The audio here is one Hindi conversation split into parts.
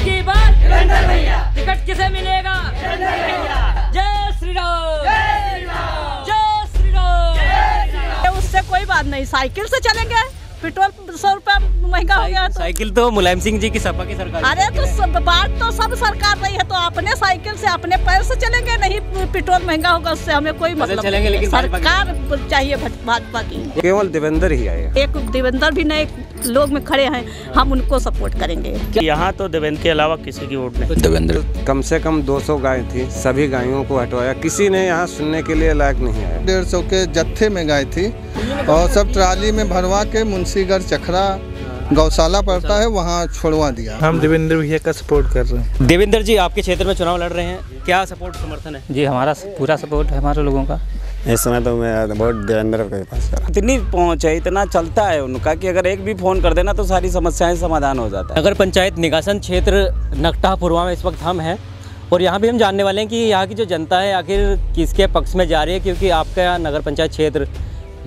की बार देवेंद्र भैया। टिकट किसे मिलेगा? देवेंद्र भैया। जय श्री राम, जय श्री राम, जय श्री राम। उससे कोई बात नहीं, साइकिल से चलेंगे। पेट्रोल 100 रुपया महंगा हो गया। साइकिल तो मुलायम सिंह जी की सपा की सरकार। अरे तो बात तो सब सरकार रही है, तो अपने साइकिल से अपने पैर से चलेंगे। नहीं पेट्रोल महंगा होगा उससे हमें कोई मतलब चलेंगे, लेकिन सरकार चाहिए भाजपा की। केवल देवेंद्र ही आए। एक देवेंद्र भी नए लोग में खड़े हैं, हम उनको सपोर्ट करेंगे। यहाँ तो देवेंद्र के अलावा किसी की वोट नहीं। देवेंद्र कम से कम 200 गाय थी, सभी गायों को हटवाया, किसी ने यहाँ सुनने के लिए लायक नहीं आया। 150 के जत्थे में गाय थी और सब ट्राली में भरवा के मुंशीगढ़ चखरा गौशाला पड़ता है वहाँ छोड़वा दिया। हम देवेंद्र भैया का सपोर्ट कर रहे हैं। देवेंद्र जी आपके क्षेत्र में चुनाव लड़ रहे हैं, क्या सपोर्ट समर्थन है? जी हमारा पूरा सपोर्ट है हमारे लोगों का। इस समय तो मैं वोट देवेंद्र के पास कर। इतनी पहुँच है, इतना चलता है उनका कि अगर एक भी फोन कर देना तो सारी समस्याएं समाधान हो जाता है। नगर पंचायत निगासन क्षेत्र नकटा पुरवा में इस वक्त हम हैं और यहाँ भी हम जानने वाले हैं कि यहाँ की जो जनता है आखिर किसके पक्ष में जा रही है, क्योंकि आपका नगर पंचायत क्षेत्र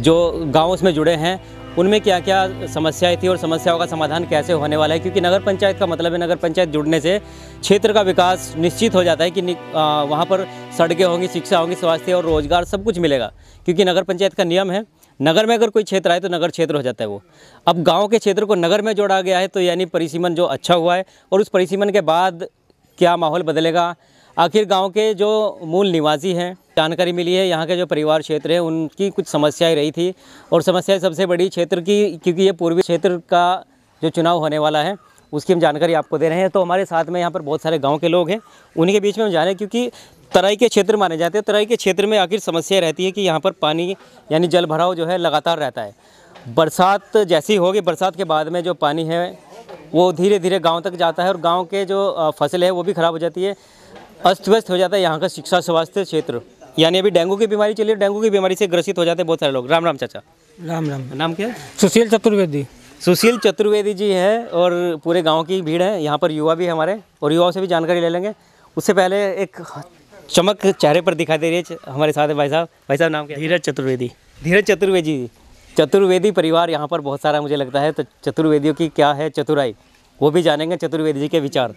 जो गाँव उसमें जुड़े हैं उनमें क्या क्या समस्याएं थी और समस्याओं का समाधान कैसे होने वाला है, क्योंकि नगर पंचायत का मतलब है नगर पंचायत जुड़ने से क्षेत्र का विकास निश्चित हो जाता है कि वहाँ पर सड़कें होंगी, शिक्षा होंगी, स्वास्थ्य और रोजगार सब कुछ मिलेगा, क्योंकि नगर पंचायत का नियम है नगर में अगर कोई क्षेत्र आए तो नगर क्षेत्र हो जाता है वो। अब गाँव के क्षेत्र को नगर में जोड़ा गया है तो यानी परिसीमन जो अच्छा हुआ है, और उस परिसीमन के बाद क्या माहौल बदलेगा, आखिर गांव के जो मूल निवासी हैं, जानकारी मिली है यहाँ के जो परिवार क्षेत्र है उनकी कुछ समस्याएं रही थी, और समस्याएं सबसे बड़ी क्षेत्र की, क्योंकि ये पूर्वी क्षेत्र का जो चुनाव होने वाला है उसकी हम जानकारी आपको दे रहे हैं। तो हमारे साथ में यहाँ पर बहुत सारे गांव के लोग हैं, उन्हीं के बीच में हम जाने, क्योंकि तराई के क्षेत्र माने जाते हैं, तराई के क्षेत्र में आखिर समस्या रहती है कि यहाँ पर पानी यानी जल भराव जो है लगातार रहता है। बरसात जैसी होगी, बरसात के बाद में जो पानी है वो धीरे धीरे गाँव तक जाता है और गाँव के जो फसल है वो भी ख़राब हो जाती है, अस्त व्यस्त हो जाता है यहाँ का शिक्षा स्वास्थ्य क्षेत्र। यानी अभी डेंगू की बीमारी चली है, डेंगू की बीमारी से ग्रसित हो जाते हैं बहुत सारे लोग। राम राम चाचा। राम राम। नाम क्या है? सुशील चतुर्वेदी। सुशील चतुर्वेदी जी है और पूरे गांव की भीड़ है, यहाँ पर युवा भी है हमारे, और युवाओं से भी जानकारी ले लेंगे। उससे पहले एक चमक चेहरे पर दिखाई दे रही है, हमारे साथ है भाई साहब। भाई साहब नाम क्या? धीरज चतुर्वेदी। धीरज चतुर्वेदी। चतुर्वेदी परिवार यहाँ पर बहुत सारा मुझे लगता है, तो चतुर्वेदियों की क्या है चतुराई वो भी जानेंगे, चतुर्वेदी जी के विचार।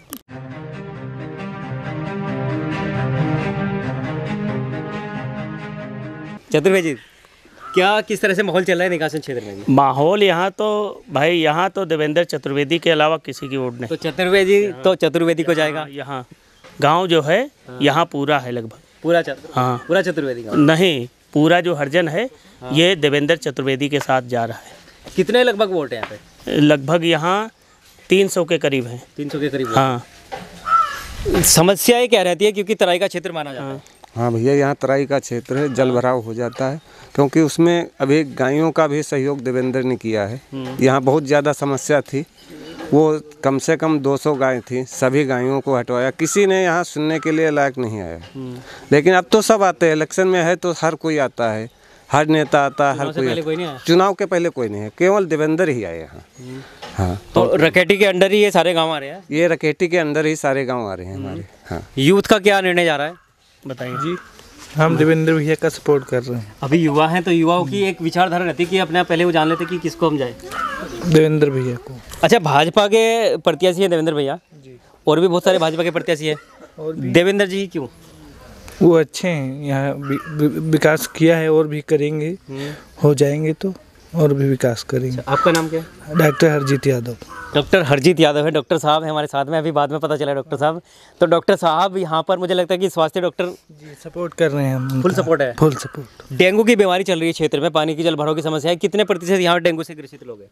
चतुर्वेदी क्या किस तरह से माहौल चल रहा है निकासन क्षेत्र में? माहौल यहाँ तो भाई यहाँ तो देवेंद्र चतुर्वेदी के अलावा किसी की वोट नहीं। तो चतुर्वेदी को जाएगा। यहाँ गांव जो है यहाँ पूरा है लगभग पूरा पूरा चतुर्वेदी का नहीं, पूरा जो हरिजन है ये देवेंद्र चतुर्वेदी के साथ जा रहा है। कितने लगभग वोट है यहाँ पे? लगभग यहाँ 300 के करीब है। 300 के करीब। हाँ। समस्याएं क्या रहती है, क्योंकि तराई का क्षेत्र माना जाता है? हाँ भैया, यहाँ तराई का क्षेत्र है, जल भराव हो जाता है, क्योंकि उसमें अभी गायों का भी सहयोग देवेंद्र ने किया है। यहाँ बहुत ज़्यादा समस्या थी, वो कम से कम 200 गाय थी, सभी गायों को हटवाया, किसी ने यहाँ सुनने के लिए लायक नहीं आया। लेकिन अब तो सब आते हैं, इलेक्शन में है तो हर कोई आता है, हर नेता आता है, हर कोई। चुनाव के पहले कोई नहीं है, केवल देवेंद्र ही आए यहाँ। हाँ, तो रकेटी के अंडर ही ये सारे गाँव आ रहे हैं? ये रकेटी के अंदर ही सारे गाँव आ रहे हैं हमारे। हाँ, यूथ का क्या निर्णय जा रहा है बताइए जी। हम देवेंद्र भैया का सपोर्ट कर रहे हैं। अभी युवा हैं तो युवाओं की एक विचारधारा रहती है कि अपने पहले वो जान लेते कि किसको हम जाए। देवेंद्र भैया को। अच्छा, भाजपा के प्रत्याशी हैं देवेंद्र भैया जी, और भी बहुत सारे भाजपा के प्रत्याशी हैं, और देवेंद्र जी क्यों? वो अच्छे हैं, यहाँ विकास किया है और भी करेंगे, हो जाएंगे तो और भी विकास करेंगे। आपका नाम क्या है? डॉक्टर हरजीत यादव। डॉक्टर हरजीत यादव है, डॉक्टर साहब हैं हमारे साथ में, अभी बाद में पता चला डॉक्टर साहब। तो डॉक्टर साहब यहाँ पर मुझे लगता है कि स्वास्थ्य डॉक्टर जी सपोर्ट कर रहे हैं हम। फुल सपोर्ट है? Full support. डेंगू की बीमारी चल रही है क्षेत्र में, पानी की जल भराव की समस्या है, कितने प्रतिशत यहाँ डेंगू से ग्रसित लोग हैं?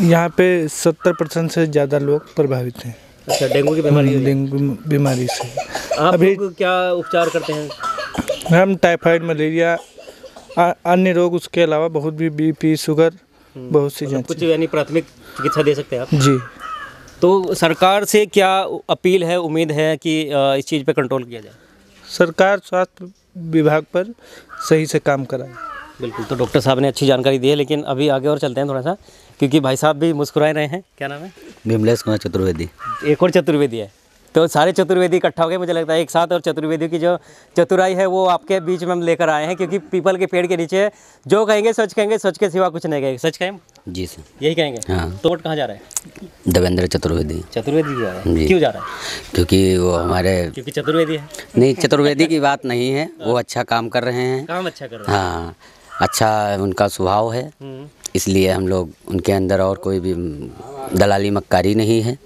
यहाँ पे 70% से ज़्यादा लोग प्रभावित हैं। अच्छा, डेंगू की बीमारी? डेंगू बीमारी से आप अभी क्या उपचार करते हैं? हम टाइफाइड, मलेरिया, अन्य रोग, उसके अलावा बहुत भी BP, शुगर, बहुत सी जांच, कुछ यानी प्राथमिक चिकित्सा दे सकते हैं आप जी। तो सरकार से क्या अपील है, उम्मीद है कि इस चीज़ पे कंट्रोल किया जाए? सरकार स्वास्थ्य विभाग पर सही से काम कराए। बिल्कुल, तो डॉक्टर साहब ने अच्छी जानकारी दी है, लेकिन अभी आगे और चलते हैं थोड़ा सा, क्योंकि भाई साहब भी मुस्कुरा रहे हैं। क्या नाम है? विमलेश कुमार चतुर्वेदी। एक और चतुर्वेदी है, तो सारे चतुर्वेदी इकट्ठा हो गए मुझे लगता है एक साथ, और चतुर्वेदियों की जो चतुराई है वो आपके बीच में हम लेकर आए हैं, क्योंकि पीपल के पेड़ के नीचे जो कहेंगे, सच के सिवा कुछ नहीं कहेंगे। सच कहें? जी सर, यही कहेंगे। हाँ। तो वोट कहाँ जा रहा है? देवेंद्र चतुर्वेदी। चतुर्वेदी जा रहा है? जी। क्यों जा रहा है? क्योंकि वो हमारे, क्योंकि चतुर्वेदी है? नहीं, चतुर्वेदी की बात नहीं है, वो अच्छा काम कर रहे हैं। काम अच्छा कर रहे हैं। हाँ, अच्छा उनका स्वभाव है, इसलिए हम लोग उनके अंदर और कोई भी दलाली मक्कारी नहीं है,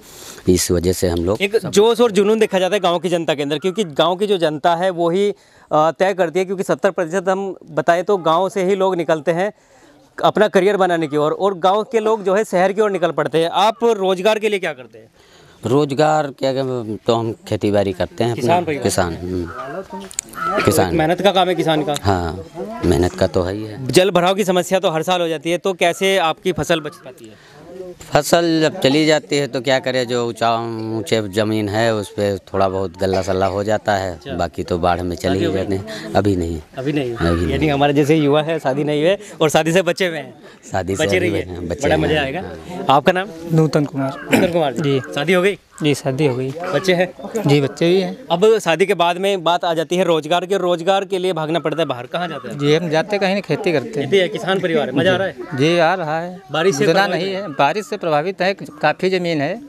इस वजह से हम लोग एक जोश और जुनून देखा जाता है गांव की जनता के अंदर, क्योंकि गांव की जो जनता है वो ही तय करती है, क्योंकि 70% हम बताएं तो गांव से ही लोग निकलते हैं अपना करियर बनाने की ओर, और गांव के लोग जो है शहर की ओर निकल पड़ते हैं। आप रोजगार के लिए क्या करते हैं? रोजगार क्या तो हम खेती बाड़ी करते हैं। किसान किसान मेहनत का काम है किसान का। हाँ, मेहनत का तो है ही है। जल भराव की समस्या तो हर साल हो जाती है, तो कैसे आपकी फसल बच पाती है? फसल जब चली जाती है तो क्या करें, जो ऊंचे ज़मीन है उस पर थोड़ा बहुत गल्ला सल्ला हो जाता है, बाकी तो बाढ़ में चली ही जाते हैं। अभी नहीं, यानी हमारे जैसे युवा है, शादी नहीं हुए और शादी से बचे हुए हैं, शादी से बचे रहिए, बड़ा मजा आएगा। आपका नाम? नूतन कुमार। नूतन कुमार जी, शादी हो गई? जी शादी हो गई। बच्चे हैं? जी बच्चे भी हैं। अब शादी के बाद में बात आ जाती है रोजगार के, रोजगार के लिए भागना पड़ता है बाहर। कहाँ जाते हैं? जी हम जाते कहीं नहीं, खेती करते हैं। खेती है, किसान परिवार है, मजा आ रहा है? जी आ रहा है। बारिश से उतना नहीं है, बारिश से प्रभावित है, काफ़ी ज़मीन है,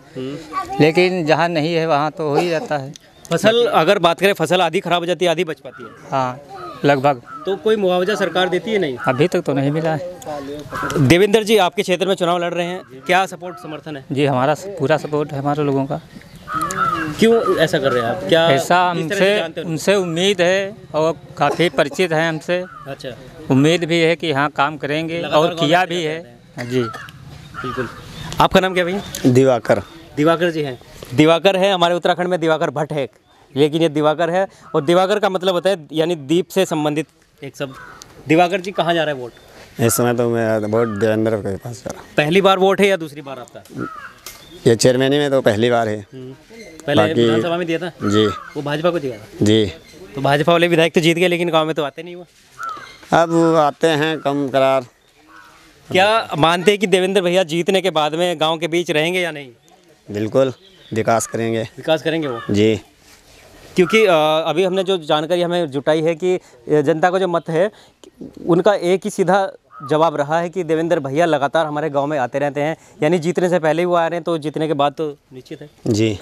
लेकिन जहाँ नहीं है वहाँ तो हो ही जाता है। फसल अगर बात करें, फसल आधी खराब हो जाती है, आधी बच पाती है? हाँ लगभग। तो कोई मुआवजा सरकार देती है? नहीं, अभी तक तो नहीं मिला है। देवेंद्र जी आपके क्षेत्र में चुनाव लड़ रहे हैं, क्या सपोर्ट समर्थन है? जी हमारा पूरा सपोर्ट है हमारे लोगों का। क्यों ऐसा कर रहे हैं आप? क्या ऐसा हमसे उनसे उम्मीद है और काफ़ी परिचित है हमसे। अच्छा, उम्मीद भी है कि हाँ काम करेंगे और किया भी है। जी बिल्कुल। आपका नाम क्या भैया? दिवाकर। दिवाकर जी हैं। दिवाकर है, हमारे उत्तराखंड में दिवाकर भट्ट है, लेकिन ये दिवाकर है, और दिवाकर का मतलब होता है यानी दीप से संबंधित एक शब्द। दिवाकर जी कहाँ जा रहा है वोट? इस समय तो मैं वोट देवेंद्र के पास जा रहा हूँ। पहली बार वोट है या दूसरी बार आपका? ये चेयरमैनी में तो पहली बार है। पहले विधानसभा में दिया था जी, वो भाजपा को दिया था जी। तो भाजपा वाले विधायक तो जीत गए, लेकिन गांव में तो आते नहीं हुआ। अब आते हैं कम करार। क्या मानते हैं कि देवेंद्र भैया जीतने के बाद में गांव के बीच रहेंगे या नहीं? बिल्कुल विकास करेंगे। विकास करेंगे वो जी, क्योंकि अभी हमने जो जानकारी हमें जुटाई है कि जनता का जो मत है उनका एक ही सीधा जवाब रहा है कि देवेंद्र भैया लगातार हमारे गांव में आते रहते हैं, यानी जीतने से पहले ही वो आ रहे हैं, तो जीतने के बाद तो निश्चित है। जी।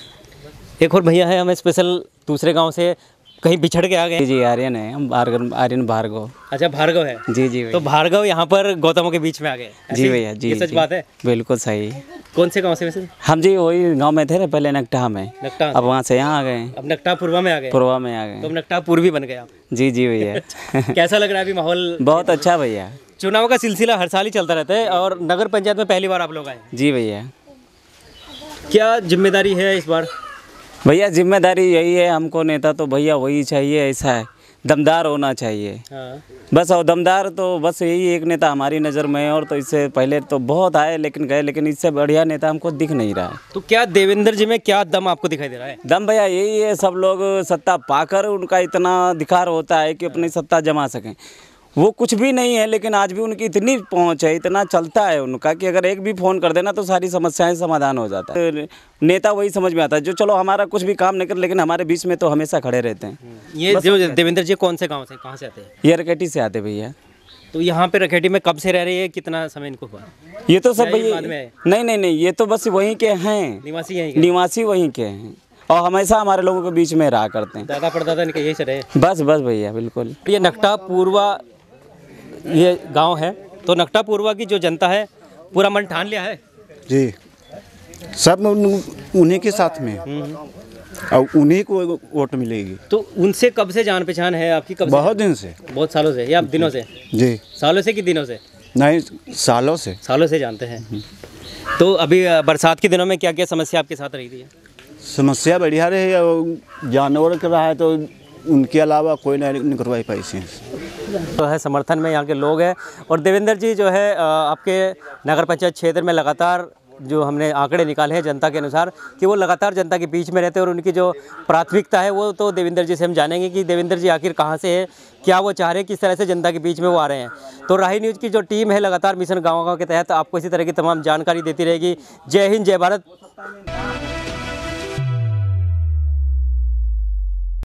एक और भैया है हमें स्पेशल दूसरे गांव से, कहीं बिछड़ के आ गए? जी आर्यन है, हम आर्यन भार्गव। अच्छा भार्गव है। जी जी तो भार्गव यहाँ पर गौतमों के बीच में आ गए? जी भैया जी, ये सच बात है? बिल्कुल सही। कौन से गांव से वैसे? हम जी वही गांव में थे ना पहले, नकटा में। नकटा, अब वहाँ से यहाँ आ गए। अब नकटा पूर्वा में आ गए? पूर्वा में आ गए। तो नकटा पूर्वी बन गए आप? जी जी भैया। कैसा लग रहा है अभी माहौल? बहुत अच्छा भैया। चुनाव का सिलसिला हर साल ही चलता रहता है, और नगर पंचायत में पहली बार आप लोग आए? जी भैया। क्या जिम्मेदारी है इस बार? भैया जिम्मेदारी यही है हमको, नेता तो भैया वही चाहिए, ऐसा है दमदार होना चाहिए। हाँ। बस, और दमदार तो बस यही एक नेता हमारी नज़र में है, और तो इससे पहले तो बहुत आए लेकिन गए, लेकिन इससे बढ़िया नेता हमको दिख नहीं रहा है। तो क्या देवेंद्र जी में क्या दम आपको दिखाई दे रहा है? दम भैया यही है, सब लोग सत्ता पाकर उनका इतना अधिकार होता है कि अपनी सत्ता जमा सकें, वो कुछ भी नहीं है, लेकिन आज भी उनकी इतनी पहुंच है, इतना चलता है उनका कि अगर एक भी फ़ोन कर देना तो सारी समस्याएं समाधान हो जाता है। नेता वही समझ में आता है जो चलो हमारा कुछ भी काम नहीं कर, लेकिन हमारे बीच में तो हमेशा खड़े रहते हैं। ये जो देवेंद्र जी कौन से गाँव से, कहाँ से आते हैं? ये रकेटी से आते भैया। तो यहाँ पे रखेटी में कब से रह रही है, कितना समय इनको हुआ? ये तो सब या ये भैया बाद में है? नहीं, ये तो बस वहीं के हैं, निवासी यहीं के? निवासी वहीं के हैं, और हमेशा हमारे लोगों के बीच में रहा करते हैं। दादा परदादा इनके यही से रहे? बस भैया बिल्कुल। ये नकटा पूर्वा ये गांव है, तो नकटा पूर्वा की जो जनता है पूरा मन ठान लिया है? जी, सब उन्हीं के साथ में, और उन्हीं को वोट मिलेगी। तो उनसे कब से जान पहचान है आपकी? कब से? बहुत दिन से। बहुत सालों से या दिनों से? जी। सालों से कि दिनों से? नहीं, सालों से। सालों से जानते हैं। तो अभी बरसात के दिनों में क्या क्या समस्या आपके साथ रही थी? समस्या बढ़िया रही, जानवर कर रहा है तो उनके अलावा कोई नहीं करवाई पैसे तो है समर्थन में यहाँ के लोग हैं। और देवेंद्र जी जो है आपके नगर पंचायत क्षेत्र में लगातार जो हमने आंकड़े निकाले हैं जनता के अनुसार कि वो लगातार जनता के बीच में रहते हैं, और उनकी जो प्राथमिकता है वो तो देवेंद्र जी से हम जानेंगे कि देवेंद्र जी आखिर कहाँ से है, क्या वो चाह रहे हैं, किस तरह से जनता के बीच में वो आ रहे हैं। तो राही न्यूज़ की जो टीम है लगातार मिशन गाँव-गाँव के तहत आपको इसी तरह की तमाम जानकारी देती रहेगी। जय हिंद, जय भारत।